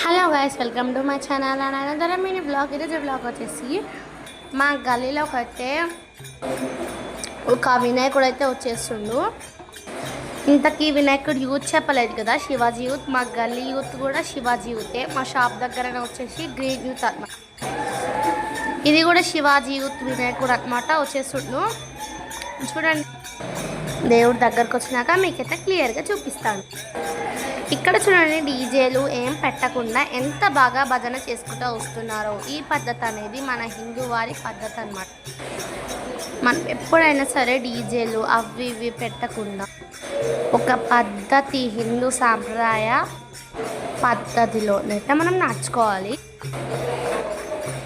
Hello guys, welcome to my channel and another mini blog. ఈరోజు blog వచ్చేసి మా గల్లీలోకి అయితే ఒక వినాయకుడు అయితే వచ్చేస్తుండు. ఇంతకీ వినాయకుడు యూత్ చెప్పలేదు కదా, శివాజీ యూత్. మా గల్లీ యూత్ కూడా శివాజీ యూతే. మా షాప్ దగ్గర వచ్చేసి గ్రీన్ యూత్ అనమాట. ఇది కూడా శివాజీ యూత్ వినాయకుడు అనమాట వచ్చేస్తుండు. చూడండి, దేవుడి దగ్గరకు వచ్చినాక మీకైతే క్లియర్గా చూపిస్తాను. ఇక్కడ చూడండి, డీజేలు ఏం పెట్టకుండా ఎంత బాగా భజన చేసుకుంటూ వస్తున్నారో. ఈ పద్ధతి అనేది మన హిందూ వారి పద్ధతి అన్నమాట. మనం ఎప్పుడైనా సరే డీజేలు అవి ఇవి పెట్టకుండా ఒక పద్ధతి, హిందూ సాంప్రదాయ పద్ధతిలోనైతే మనం నడుచుకోవాలి.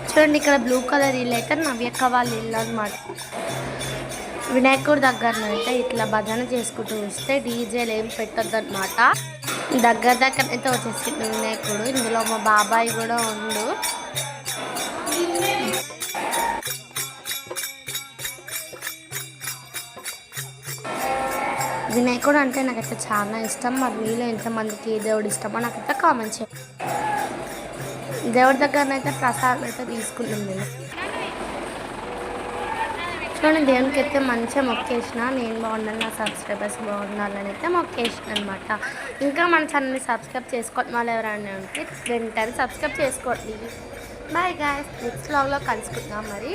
చూడండి, ఇక్కడ బ్లూ కలర్ ఇల్లు అయితే నవ్యక్క వాళ్ళ ఇల్లు అనమాట. వినాయకుడి దగ్గరనైతే ఇట్లా భజన చేసుకుంటూ వస్తే డీజేలు ఏం పెట్టద్దు అనమాట. దగ్గరైతే వచ్చేసింది వినాయకుడు. ఇందులో మా బాబాయ్ కూడా ఉండు. వినాయకుడు అంటే నాకైతే చాలా ఇష్టం. మరి మీలో ఎంతమందికి దేవుడు ఇష్టమో నాకైతే కామెంట్ చేయండి. దేవుడి దగ్గరనైతే ప్రసాదం అయితే తీసుకున్నాం నేను. చూడండి, దేవునికి అయితే మంచిగా మొక్కేసిన. నేను బాగుండాలి, నా సబ్స్క్రైబర్స్ బాగుండాలని అయితే మొక్కేసిన అనమాట. ఇంకా మన ఛానల్ని సబ్స్క్రైబ్ చేసుకోవడం వాళ్ళు ఎవరైనా ఉంటే వెంటనే సబ్స్క్రైబ్ చేసుకోండి. బాయ్ గాయ్స్, నెక్స్ట్ వ్లాగ్లో కలుసుకుందాం మరి.